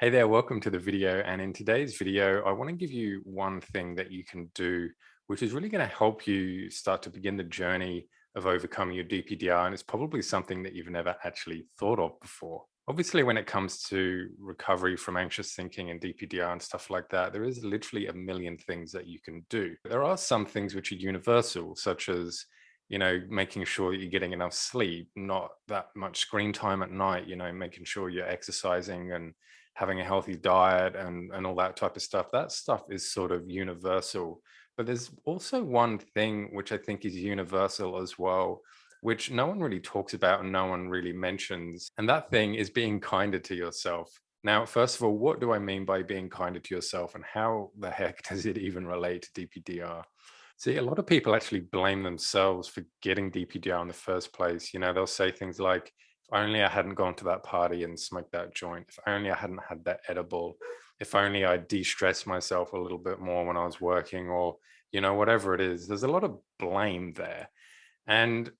Hey there, welcome to the video. And in today's video, I want to give you one thing that you can do, which is really going to help you start to begin the journey of overcoming your DPDR. And it's probably something that you've never actually thought of before. Obviously, when it comes to recovery from anxious thinking and DPDR and stuff like that, there is literally a million things that you can do. There are some things which are universal, such as making sure that you're getting enough sleep, not that much screen time at night, making sure you're exercising and having a healthy diet and all that type of stuff. That stuff is sort of universal. But there's also one thing which I think is universal as well, which no one really talks about and no one really mentions. And that thing is being kinder to yourself. Now, first of all, what do I mean by being kinder to yourself and how the heck does it even relate to DPDR? See, a lot of people actually blame themselves for getting DPDR in the first place. They'll say things like, if only I hadn't gone to that party and smoked that joint, if only I hadn't had that edible, if only I de-stressed myself a little bit more when I was working, or, whatever it is. There's a lot of blame there. And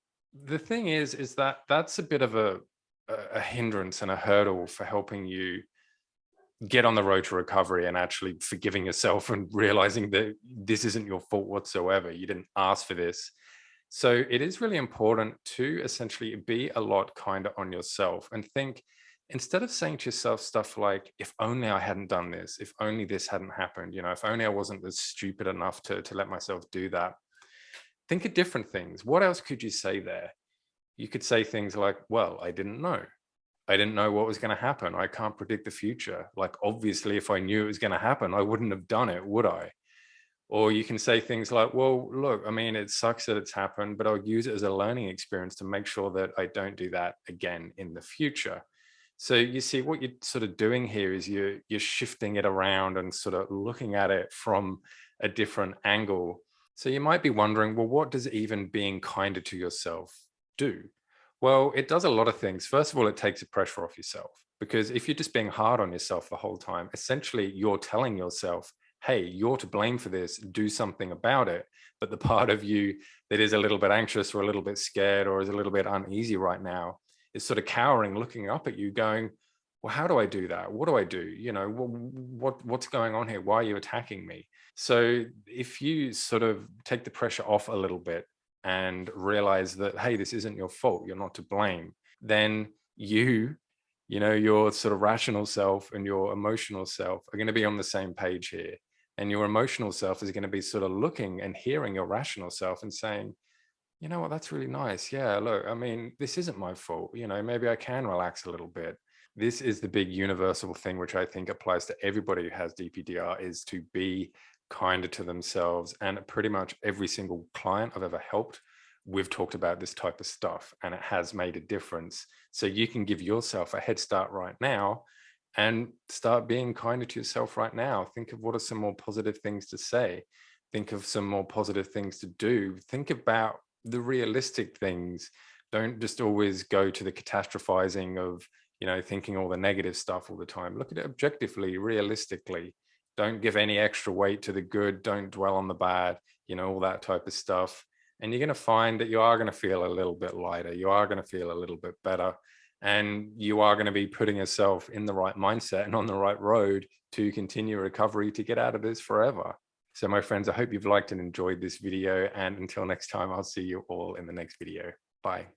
the thing is that that's a bit of a hindrance and a hurdle for helping you get on the road to recovery and actually forgiving yourself and realizing that this isn't your fault whatsoever. You didn't ask for this. So it is really important to essentially be a lot kinder on yourself and think, instead of saying to yourself stuff like, if only I hadn't done this, if only this hadn't happened, if only I wasn't as stupid enough to let myself do that. Think of different things. What else could you say there? You could say things like, well, I didn't know. I didn't know what was going to happen. I can't predict the future. Like, obviously, if I knew it was going to happen, I wouldn't have done it, would I? Or you can say things like, well, look, I mean, it sucks that it's happened, but I'll use it as a learning experience to make sure that I don't do that again in the future. So you see, what you're sort of doing here is you're shifting it around and sort of looking at it from a different angle. So you might be wondering, well, what does even being kinder to yourself do? Well, it does a lot of things. First of all, it takes the pressure off yourself, because if you're just being hard on yourself the whole time, essentially you're telling yourself, hey, you're to blame for this, do something about it. But the part of you that is a little bit anxious or a little bit scared or is a little bit uneasy right now is sort of cowering, looking up at you going, well, how do I do that? What do I do? What's going on here? Why are you attacking me? So if you sort of take the pressure off a little bit and realize that, hey, this isn't your fault, you're not to blame, then your sort of rational self and your emotional self are going to be on the same page here. And your emotional self is going to be sort of looking and hearing your rational self and saying, you know what, that's really nice. Yeah, look, I mean, this isn't my fault. Maybe I can relax a little bit. This is the big universal thing, which I think applies to everybody who has DPDR, is to be kinder to themselves. And pretty much every single client I've ever helped, we've talked about this type of stuff and it has made a difference. So you can give yourself a head start right now and start being kinder to yourself right now. Think of what are some more positive things to say. Think of some more positive things to do. Think about the realistic things. Don't just always go to the catastrophizing of, thinking all the negative stuff all the time. Look at it objectively, realistically. Don't give any extra weight to the good. Don't dwell on the bad, all that type of stuff. And you're going to find that you are going to feel a little bit lighter. You are going to feel a little bit better. And you are going to be putting yourself in the right mindset and on the right road to continue recovery to get out of this forever. So my friends, I hope you've liked and enjoyed this video. And until next time, I'll see you all in the next video. Bye.